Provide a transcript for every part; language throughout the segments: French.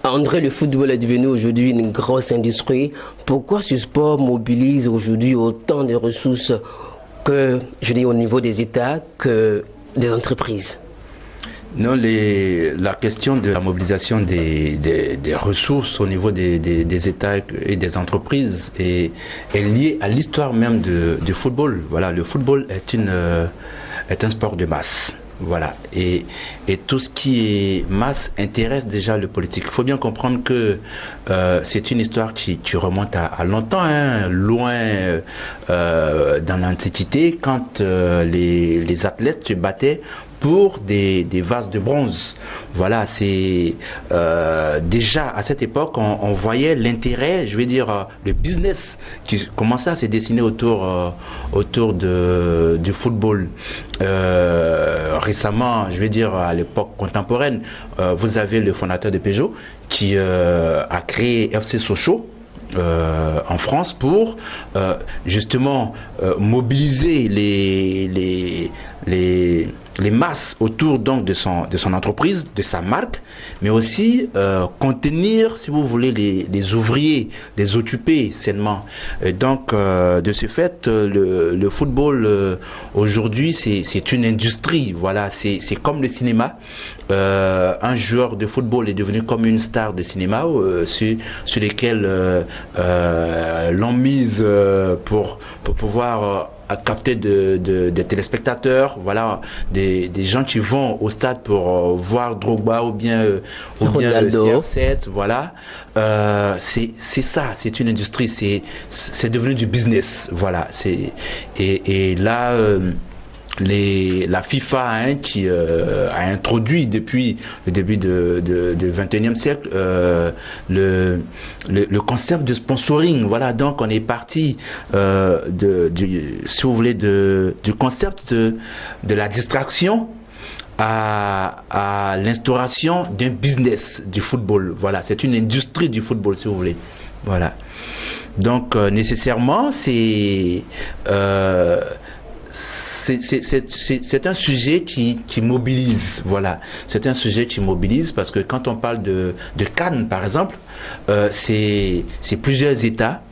André, le football est devenu aujourd'hui une grosse industrie. Pourquoi ce sport mobilise aujourd'hui autant de ressources que, je dis, au niveau des États que des entreprises? Non, la question de la mobilisation des ressources au niveau des États et des entreprises est liée à l'histoire même du football. Voilà, le football est un sport de masse. Voilà, et tout ce qui est masse intéresse déjà le politique. Il faut bien comprendre que c'est une histoire qui remonte à longtemps, hein, loin dans l'Antiquité, quand les athlètes se battaient pour des vases de bronze. Voilà, c'est déjà à cette époque, on voyait l'intérêt, je vais dire, le business qui commençait à se dessiner autour du football. Récemment, je vais dire à l'époque contemporaine, vous avez le fondateur de Peugeot qui a créé FC Sochaux. En France pour justement mobiliser les masses autour donc de son entreprise, de sa marque, mais aussi contenir, si vous voulez, les ouvriers, les occuper sainement. Et donc de ce fait, le football aujourd'hui c'est une industrie. Voilà, c'est comme le cinéma. Un joueur de football est devenu comme une star de cinéma sur lesquels l'on mise pour pouvoir capter des téléspectateurs, voilà, des gens qui vont au stade pour voir Drogba ou bien CR7, voilà. C'est ça, c'est une industrie, c'est devenu du business, voilà. Et là. La FIFA qui a introduit depuis le début du XXIe siècle le concept de sponsoring. Voilà, donc on est parti si vous voulez du concept de la distraction à l'instauration d'un business du football. Voilà, c'est une industrie du football si vous voulez. Voilà. Donc nécessairement c'est un sujet qui mobilise, voilà. C'est un sujet qui mobilise parce que quand on parle de CAN, par exemple, c'est plusieurs États.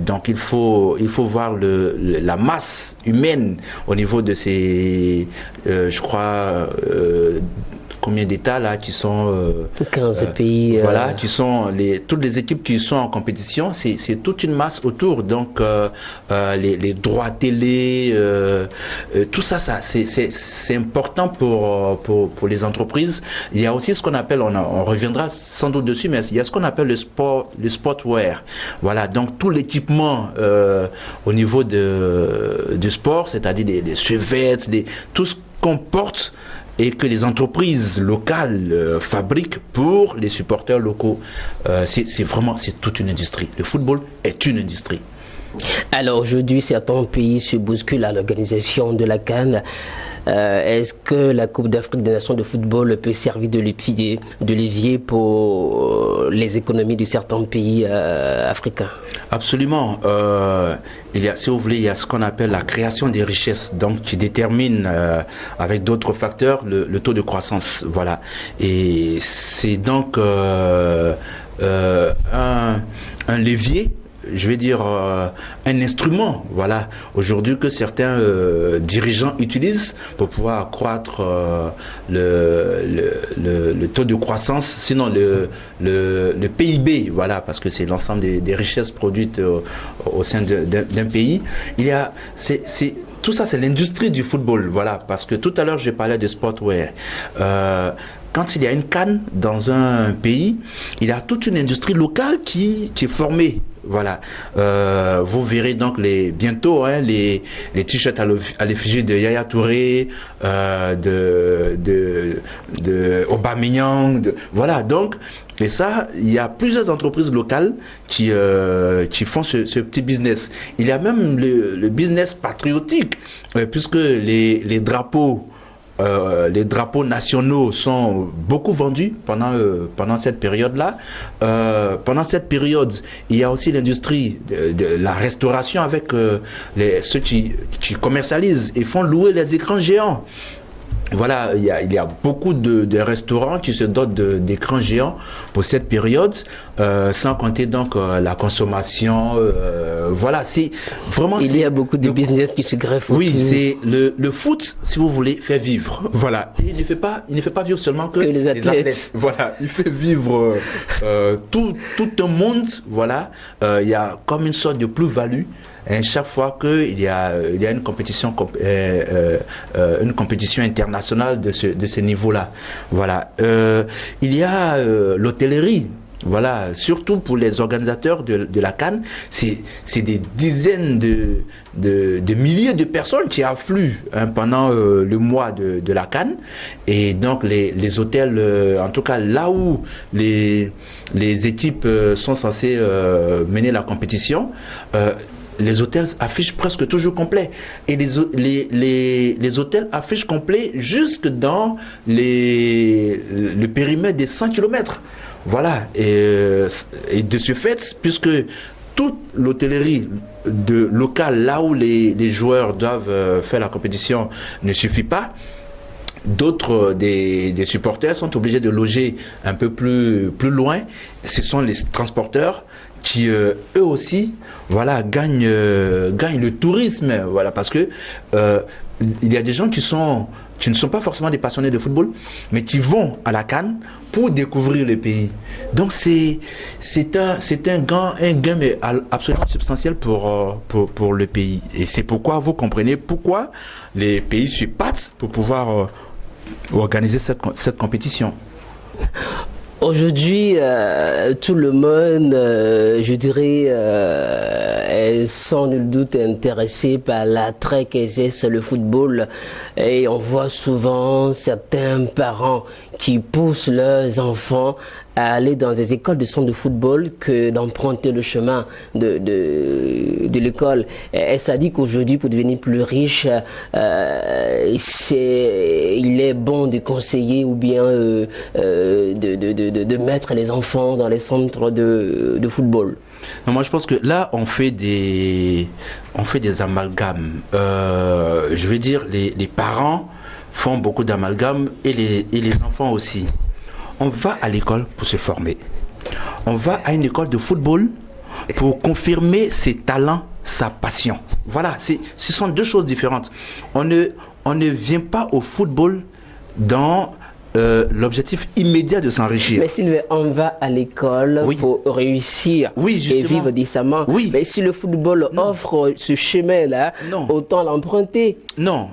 Donc il faut voir la masse humaine au niveau de ces, je crois, combien d'États là qui sont 15 pays. Voilà, qui sont toutes les équipes qui sont en compétition, c'est toute une masse autour. Donc les droits télé, tout ça c'est important pour les entreprises. Il y a aussi ce qu'on appelle, on reviendra sans doute dessus, mais il y a ce qu'on appelle le sportwear. Voilà, donc tout l'équipement au niveau du sport, c'est-à-dire des chevettes, tout ce qu'on porte et que les entreprises locales fabriquent pour les supporters locaux. C'est toute une industrie. Le football est une industrie. Alors aujourd'hui, certains pays se bousculent à l'organisation de la CAN. Est-ce que la Coupe d'Afrique des Nations de football peut servir de levier pour les économies de certains pays africains? Absolument. Si vous voulez, il y a ce qu'on appelle la création des richesses, donc qui détermine avec d'autres facteurs le taux de croissance. Voilà. Et c'est donc un levier, je vais dire un instrument, voilà, aujourd'hui que certains dirigeants utilisent pour pouvoir accroître le taux de croissance, sinon le PIB, voilà, parce que c'est l'ensemble des richesses produites au sein d'un pays. Tout ça, c'est l'industrie du football, voilà, parce que tout à l'heure, je parlais de sportwear. Quand il y a une CAN dans un pays, il y a toute une industrie locale qui est formée. Voilà. Vous verrez donc bientôt les t-shirts à l'effigie de Yaya Touré, de Aubameyang. Voilà. Donc Et ça, il y a plusieurs entreprises locales qui font ce petit business. Il y a même le business patriotique, puisque les drapeaux nationaux sont beaucoup vendus pendant cette période-là. Pendant cette période, il y a aussi l'industrie de la restauration avec ceux qui commercialisent et font louer les écrans géants. Voilà, il y a beaucoup de restaurants qui se dotent d'écrans géants pour cette période, sans compter donc la consommation. Voilà, c'est vraiment... Il y a beaucoup de business qui se greffent autour. Oui, c'est le foot, si vous voulez, fait vivre. Voilà, et il ne fait pas vivre seulement que les athlètes. Voilà, il fait vivre tout un monde. Voilà, il y a comme une sorte de plus-value. Et chaque fois qu'il y a une compétition internationale de ce niveau-là. Voilà. Il y a l'hôtellerie. Voilà, surtout pour les organisateurs de la CAN, c'est des dizaines de milliers de personnes qui affluent pendant le mois de la CAN. Et donc les hôtels, en tout cas là où les équipes sont censées mener la compétition, les hôtels affichent presque toujours complet. Et les hôtels affichent complet jusque dans le périmètre des 100 km. Voilà. Et de ce fait, puisque toute l'hôtellerie locale, là où les joueurs doivent faire la compétition, ne suffit pas, d'autres des supporters sont obligés de loger un peu plus loin. Ce sont les transporteurs qui eux aussi, voilà, gagnent le tourisme, voilà, parce que il y a des gens qui ne sont pas forcément des passionnés de football, mais qui vont à la CAN pour découvrir le pays. Donc c'est un gain mais absolument substantiel pour le pays. Et c'est pourquoi vous comprenez pourquoi les pays se battent pour pouvoir organiser cette compétition. Aujourd'hui, tout le monde, je dirais, est sans nul doute intéressé par l'attrait qu'exerce le football. Et on voit souvent certains parents qui poussent leurs enfants à aller dans des écoles de centre de football que d'emprunter le chemin de l'école. Et ça dit qu'aujourd'hui, pour devenir plus riche, il est bon de conseiller ou bien de mettre les enfants dans les centres de football. Non, moi je pense que là on fait des amalgames. Je veux dire, les parents font beaucoup d'amalgames et les enfants aussi. On va à l'école pour se former. On va à une école de football pour confirmer ses talents, sa passion. Voilà, ce sont deux choses différentes. On ne vient pas au football dans l'objectif immédiat de s'enrichir. Mais Sylvain, on va à l'école pour réussir et vivre décemment. Oui. Mais si le football offre ce chemin-là, autant l'emprunter. Non,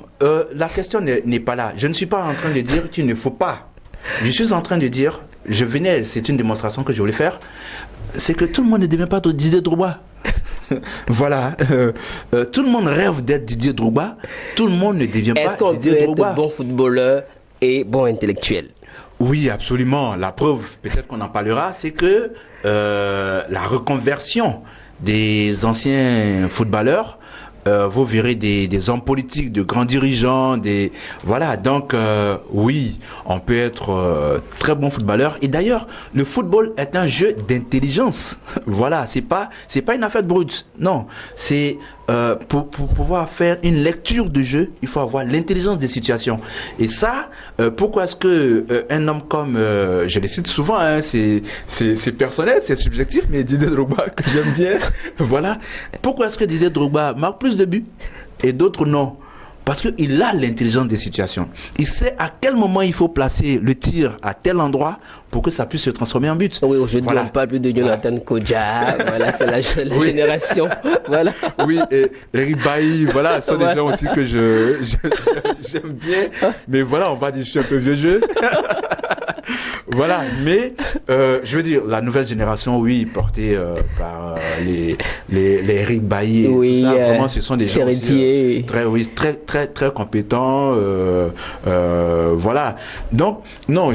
la question n'est pas là. Je ne suis pas en train de dire qu'il ne faut pas. Je suis en train de dire, c'est une démonstration que je voulais faire, c'est que tout le monde ne devient pas Didier Drogba. Voilà, tout le monde rêve d'être Didier Drogba, tout le monde ne devient pas Didier Drogba. Est-ce qu'on peut être bon footballeur et bon intellectuel? Oui, absolument. La preuve, peut-être qu'on en parlera, c'est que la reconversion des anciens footballeurs, vous verrez des hommes politiques, de grands dirigeants, voilà. Donc oui, on peut être très bon footballeur. Et d'ailleurs, le football est un jeu d'intelligence. Voilà, c'est pas une affaire de brute. Non, c'est pour pouvoir faire une lecture de jeu, il faut avoir l'intelligence des situations. Et ça, pourquoi est-ce que un homme comme, je le cite souvent, hein, c'est personnel, c'est subjectif, mais Didier Drogba que j'aime bien, voilà. Pourquoi est-ce que Didier Drogba marque plus de buts et d'autres non? Parce qu'il a l'intelligence des situations. Il sait à quel moment il faut placer le tir à tel endroit pour que ça puisse se transformer en but. Oui, aujourd'hui, on parle plus de Jonathan Kodja. Voilà, c'est la génération. Voilà. Oui, et Eric Bailly, voilà, ce sont des gens aussi que j'aime bien. Mais voilà, on va dire, je suis un peu vieux jeu. Voilà, mais je veux dire, la nouvelle génération, oui, portée par les Eric Bailly, oui, ça, vraiment, ce sont des gens aussi, très compétents, voilà. Donc, non,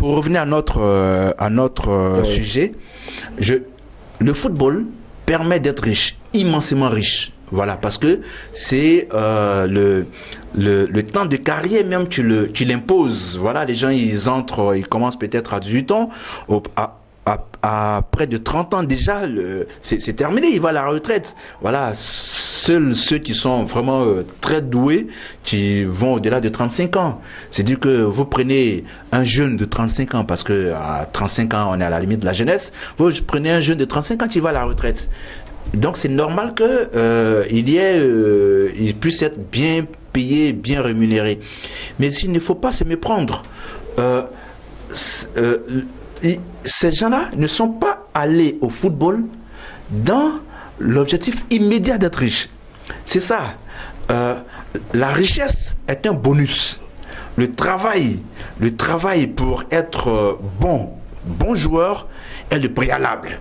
pour revenir à notre Oui. sujet, le football permet d'être riche, immensément riche. Voilà, parce que c'est le temps de carrière même, tu l'imposes. Voilà, les gens, ils commencent peut-être à 18 ans, à près de 30 ans déjà, c'est terminé, il va à la retraite. Voilà, seuls ceux qui sont vraiment très doués, qui vont au-delà de 35 ans. C'est-à-dire que vous prenez un jeune de 35 ans, parce que à 35 ans, on est à la limite de la jeunesse, vous prenez un jeune de 35 ans qui va à la retraite. Donc c'est normal que il puisse être bien payé, bien rémunéré. Mais il ne faut pas se méprendre. Ces gens-là ne sont pas allés au football dans l'objectif immédiat d'être riche. C'est ça. La richesse est un bonus. Le travail pour être bon joueur est le préalable.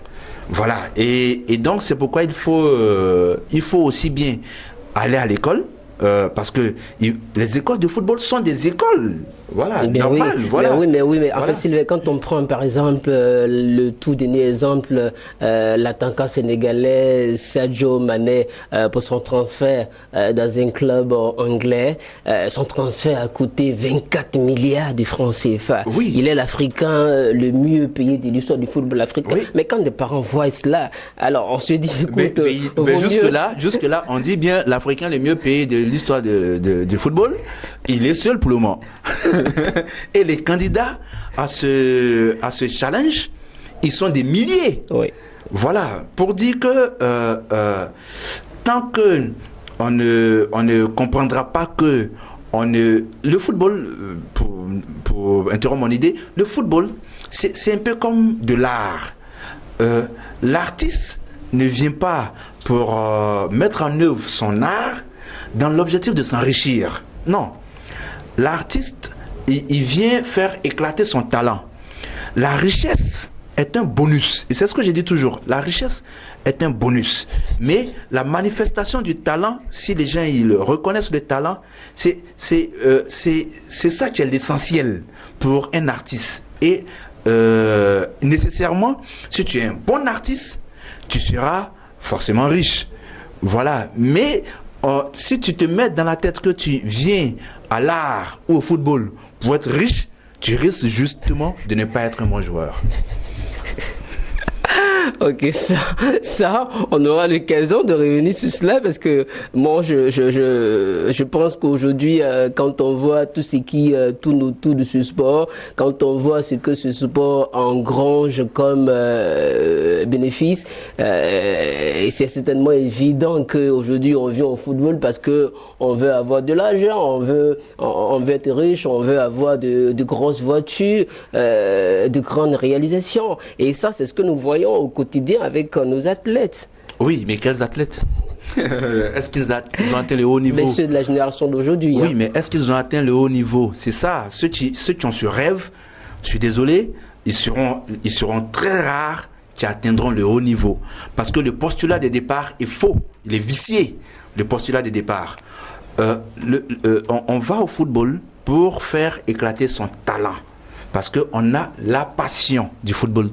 Voilà. Et donc c'est pourquoi il faut aussi bien aller à l'école. Parce que les écoles de football sont des écoles, voilà, normales. Oui, voilà. Mais Voilà. en fait, Sylvain, quand on prend par exemple le tout dernier exemple, l'attaquant sénégalais Sadio Mané pour son transfert dans un club anglais, son transfert a coûté 24 milliards de francs CFA. Oui. Il est l'Africain le mieux payé de l'histoire du football africain. Oui. Mais quand les parents voient cela, alors on se dit, écoute, mais jusque-là, on dit bien l'Africain le mieux payé de l'histoire du football, il est seul pour le moment. Et les candidats à ce challenge, ils sont des milliers. Oui. Voilà, pour dire que tant que on ne comprendra pas que le football, pour interrompre mon idée, le football, c'est un peu comme de l'art. L'artiste ne vient pas pour mettre en œuvre son art dans l'objectif de s'enrichir. Non. L'artiste, il vient faire éclater son talent. La richesse est un bonus. Et c'est ce que j'ai dit toujours. La richesse est un bonus. Mais la manifestation du talent, si les gens ils reconnaissent le talent, c'est ça qui est l'essentiel pour un artiste. Et nécessairement, si tu es un bon artiste, tu seras forcément riche. Voilà. Mais si tu te mets dans la tête que tu viens à l'art ou au football pour être riche, tu risques justement de ne pas être un bon joueur. Ok, ça, on aura l'occasion de revenir sur cela parce que moi, je pense qu'aujourd'hui, quand on voit tout ce qui tourne autour de ce sport, quand on voit ce que ce sport engrange comme bénéfice, c'est certainement évident qu'aujourd'hui, on vient au football parce que on veut avoir de l'argent, on veut être riche, on veut avoir de grosses voitures, de grandes réalisations. Et ça, c'est ce que nous voyons au quotidien avec nos athlètes. Oui, mais quels athlètes? Est-ce qu'ils ont atteint le haut niveau? Mais ceux de la génération d'aujourd'hui. Oui, hein. mais est-ce qu'ils ont atteint le haut niveau? C'est ça. Ceux qui ont ce rêve, je suis désolé, ils seront très rares qui atteindront le haut niveau. Parce que le postulat de départ est faux. Il est vicié, le postulat de départ. On va au football pour faire éclater son talent. Parce qu'on a la passion du football.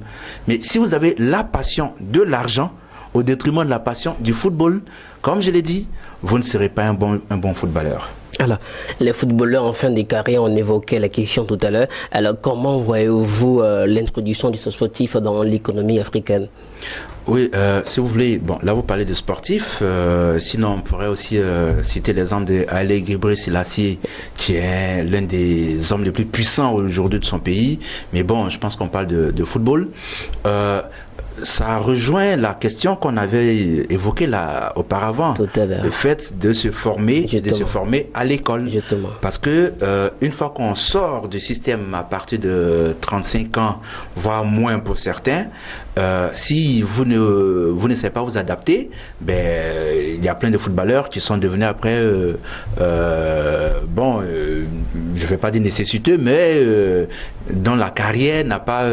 Mais si vous avez la passion de l'argent au détriment de la passion du football, comme je l'ai dit, vous ne serez pas un bon footballeur. Alors, les footballeurs en fin de carrière, on évoquait la question tout à l'heure. Alors, comment voyez-vous l'introduction du sportif dans l'économie africaine? Oui, si vous voulez, bon, là vous parlez de sportifs, sinon on pourrait aussi citer l'exemple de Haile Gebrselassie, qui est l'un des hommes les plus puissants aujourd'hui de son pays. Mais bon, je pense qu'on parle de football. Ça rejoint la question qu'on avait évoquée là auparavant, le fait de se former, à l'école. Justement. Parce que une fois qu'on sort du système à partir de 35 ans, voire moins pour certains, si vous ne savez pas vous adapter, il y a plein de footballeurs qui sont devenus après, je vais pas dire nécessiteux, mais dont la carrière n'a pas,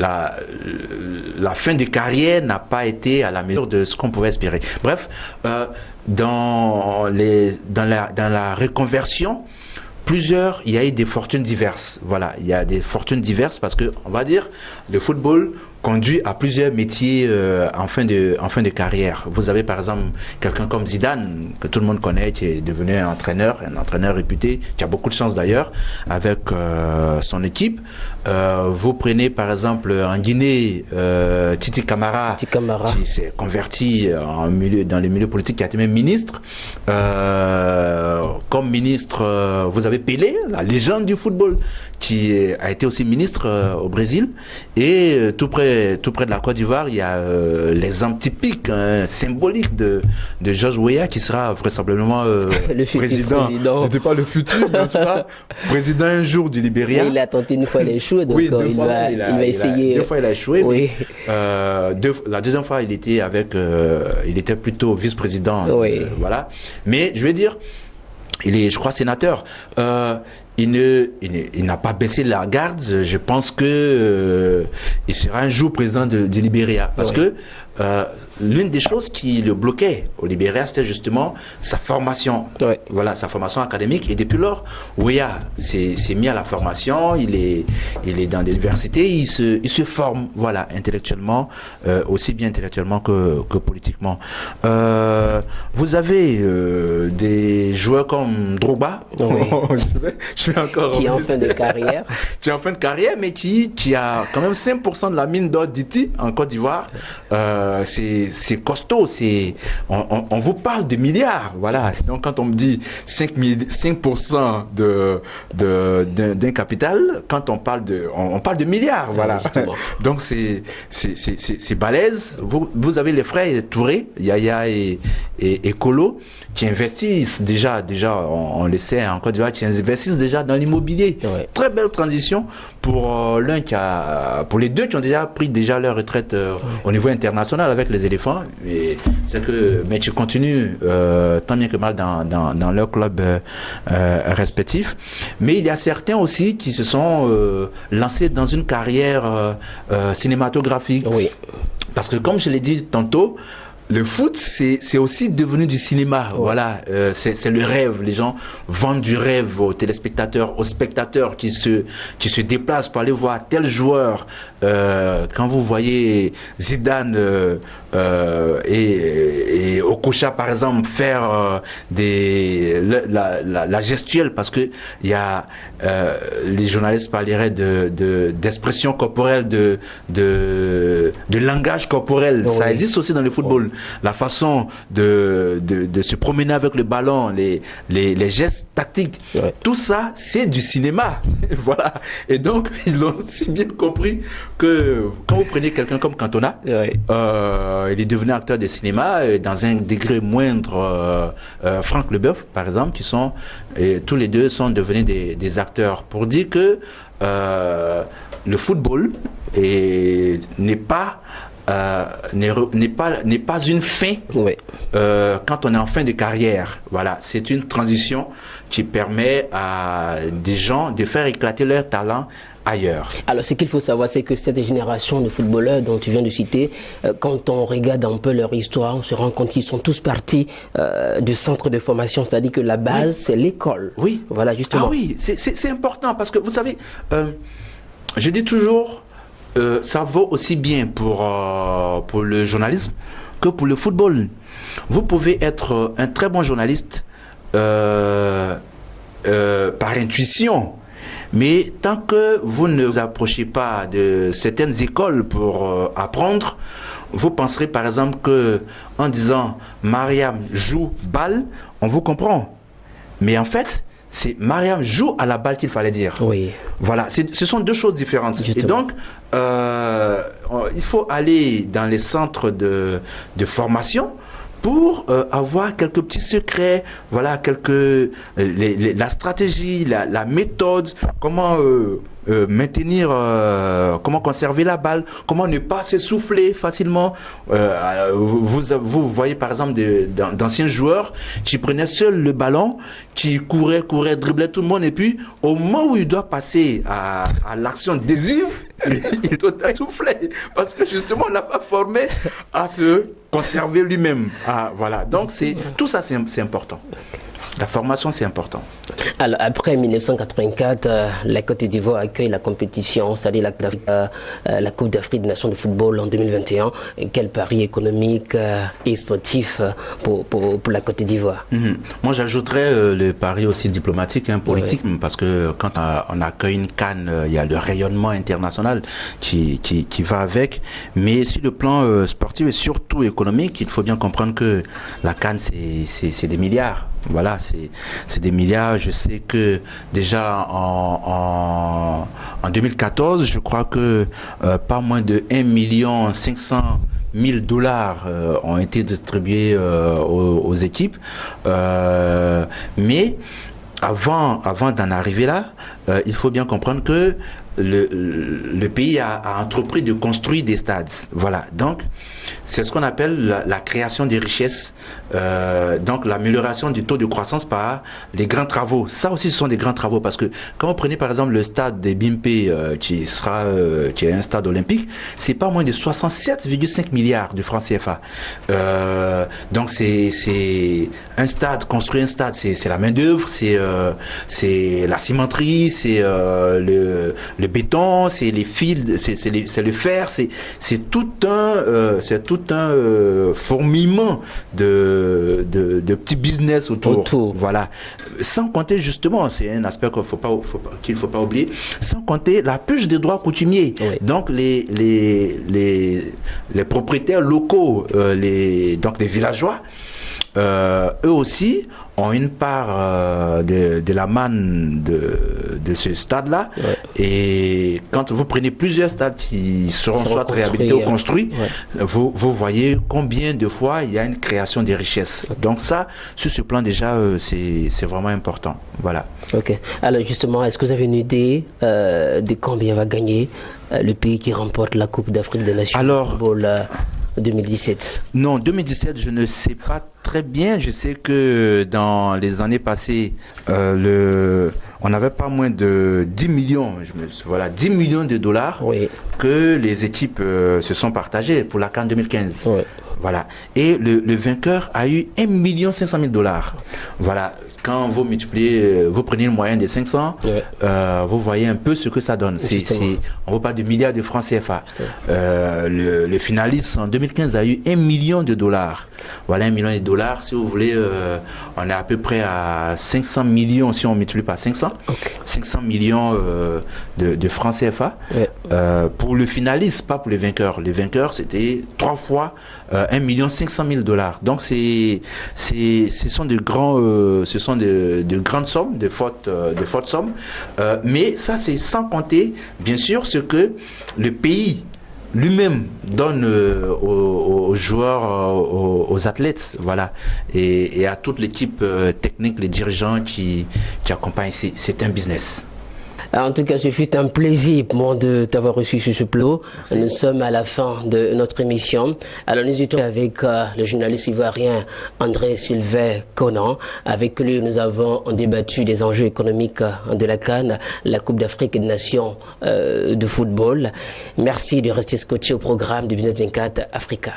la fin de carrière n'a pas été à la mesure de ce qu'on pouvait espérer. Bref, dans la reconversion, il y a eu des fortunes diverses. Voilà, il y a des fortunes diverses parce que, on va dire, le football conduit à plusieurs métiers en fin de carrière. Vous avez par exemple quelqu'un comme Zidane, que tout le monde connaît, qui est devenu un entraîneur réputé, qui a beaucoup de chance d'ailleurs, avec son équipe. Vous prenez par exemple en Guinée, Titi Camara, qui s'est converti dans les milieux politiques, qui a été même ministre. Comme ministre, vous avez Pelé, la légende du football, qui a été aussi ministre au Brésil. Et tout près de la Côte d'Ivoire, il y a l'exemple typique, symbolique de George Weah, qui sera vraisemblablement le président. Je ne dis pas le futur, mais en tout cas, président un jour du Libéria. Il a tenté une fois, il a échoué, donc oui, il va essayer. Deux fois, il a échoué. Oui. Mais, la deuxième fois, il était plutôt vice-président. Oui. Voilà. Mais je vais dire, il est, je crois, sénateur. Il n'a pas baissé la garde. Je pense que il sera un jour président du Libéria. Parce que l'une des choses qui le bloquait au Libéria, c'était justement sa formation. Voilà, sa formation académique. Et depuis lors, Weah s'est mis à la formation. Il est dans des universités. Il se forme, voilà, intellectuellement, aussi bien intellectuellement que politiquement. Vous avez des joueurs comme Drogba. Qui est en fin de carrière. Qui est en fin de carrière, mais qui a quand même 5% de la mine d'or d'Iti en Côte d'Ivoire. C'est costaud. On vous parle de milliards. Voilà. Donc, quand on me dit 5% d'un capital, quand on parle de milliards. Voilà. Donc, c'est balèze. Vous avez les frères Touré, Yaya et Kolo, qui investissent déjà, on le sait en Côte d'Ivoire, qui investissent déjà dans l'immobilier. Très belle transition pour pour les deux qui ont déjà pris leur retraite au niveau international avec les éléphants. Mais tu continues tant bien que mal dans leur club respectif. Mais il y a certains aussi qui se sont lancés dans une carrière cinématographique. Oui. Parce que comme je l'ai dit tantôt, le foot, c'est aussi devenu du cinéma. Voilà, c'est le rêve. Les gens vendent du rêve aux téléspectateurs, aux spectateurs qui se déplacent pour aller voir tel joueur. Quand vous voyez Zidane et Okocha, par exemple, faire la gestuelle, parce que il y a les journalistes parleraient d'expression corporelle, de langage corporel. Ça existe aussi dans le football. La façon de se promener avec le ballon, les gestes tactiques, tout ça, c'est du cinéma. Voilà. Et donc, ils l'ont si bien compris que quand vous prenez quelqu'un comme Cantona, il est devenu acteur de cinéma, dans un degré moindre, Franck Leboeuf, par exemple, tous les deux sont devenus des acteurs. Pour dire que le football n'est pas une fin quand on est en fin de carrière. Voilà, c'est une transition qui permet à des gens de faire éclater leur talent ailleurs. Alors, ce qu'il faut savoir, c'est que cette génération de footballeurs dont tu viens de citer, quand on regarde un peu leur histoire, on se rend compte qu'ils sont tous partis du centre de formation, c'est-à-dire que la base, c'est l'école. Oui. Voilà, justement. Ah oui, c'est important parce que, vous savez, je dis toujours, ça vaut aussi bien pour le journalisme que pour le football. Vous pouvez être un très bon journaliste par intuition, mais tant que vous ne vous approchez pas de certaines écoles pour apprendre, vous penserez par exemple que en disant Mariam joue balle, on vous comprend. Mais en fait, c'est Mariam joue à la balle qu'il fallait dire. Oui. Voilà, ce sont deux choses différentes. Justement. Et donc, il faut aller dans les centres de formation pour avoir quelques petits secrets, voilà, la stratégie, la méthode, comment maintenir, comment conserver la balle, comment ne pas s'essouffler facilement. Vous voyez par exemple d'anciens joueurs qui prenaient seuls le ballon, qui couraient, driblaient tout le monde, et puis au moment où il doit passer à l'action décisive, il doit essouffler parce que justement on l'a pas formé à se conserver lui-même. Ah, voilà. Donc tout ça c'est important. La formation, c'est important. Alors, après 1984, la Côte d'Ivoire accueille la compétition, c'est-à-dire la Coupe d'Afrique des Nations de football en 2021. Quel pari économique et sportif pour la Côte d'Ivoire? Moi, j'ajouterais le pari aussi diplomatique, politique, parce que quand on accueille une CAN, il y a le rayonnement international qui va avec. Mais sur le plan sportif et surtout économique, il faut bien comprendre que la CAN, c'est des milliards. Voilà, c'est des milliards. Je sais que déjà en 2014, je crois que pas moins de 1,5 million ont été distribués aux équipes. Mais avant d'en arriver là, il faut bien comprendre que le pays a entrepris de construire des stades. Voilà. Donc, c'est ce qu'on appelle la création des richesses. Donc, l'amélioration du taux de croissance par les grands travaux. Ça aussi, ce sont des grands travaux parce que quand vous prenez par exemple le stade des Bimpe, qui est un stade olympique, c'est pas moins de 67,5 milliards de francs CFA. Donc, c'est un stade, construire un stade, c'est la main d'œuvre, c'est la cimenterie, c'est le béton, c'est les fils, c'est le fer, c'est tout un fourmillement de petits business autour. Voilà. Sans compter justement, c'est un aspect qu'il faut pas oublier, sans compter la purge des droits coutumiers. Oui. Donc les propriétaires locaux, donc les villageois, eux aussi ont une part de la manne de ce stade-là. Ouais. Et quand vous prenez plusieurs stades qui seront soit réhabilités ou construits, vous voyez combien de fois il y a une création des richesses. Okay. Donc ça, sur ce plan déjà, c'est vraiment important. Voilà. Ok. Alors justement, est-ce que vous avez une idée de combien va gagner le pays qui remporte la Coupe d'Afrique des Nations de football 2017? Non, 2017, je ne sais pas très bien. Je sais que dans les années passées, on n'avait pas moins de 10 millions, 10 millions de dollars que les équipes se sont partagées pour la CAN 2015. Oui. Voilà. Et le vainqueur a eu 1,5 million. Voilà. Quand vous multipliez, vous prenez une moyenne de 500, vous voyez un peu ce que ça donne. On ne parle de milliards de francs CFA. Le finaliste en 2015 a eu 1 million de dollars. Voilà, 1 million de dollars. Si vous voulez, on est à peu près à 500 millions si on multiplie par 500. Okay. 500 millions de francs CFA. Pour le finaliste, pas pour les vainqueurs. Les vainqueurs, c'était 3 fois 1,5 million de dollars. Donc, ce sont de grandes sommes, de fortes sommes. Mais ça, c'est sans compter, bien sûr, ce que le pays lui-même donne aux joueurs, aux athlètes, voilà, et à toute l'équipe technique, les dirigeants qui accompagnent. C'est un business. En tout cas, ce fut un plaisir pour moi de t'avoir reçu sur ce plateau. Nous sommes à la fin de notre émission. Alors, nous étions avec le journaliste ivoirien André Sylvain Conan. Avec lui, nous avons débattu des enjeux économiques de la CAN, la Coupe d'Afrique des Nations de football. Merci de rester scotché au programme de Business 24 Africa.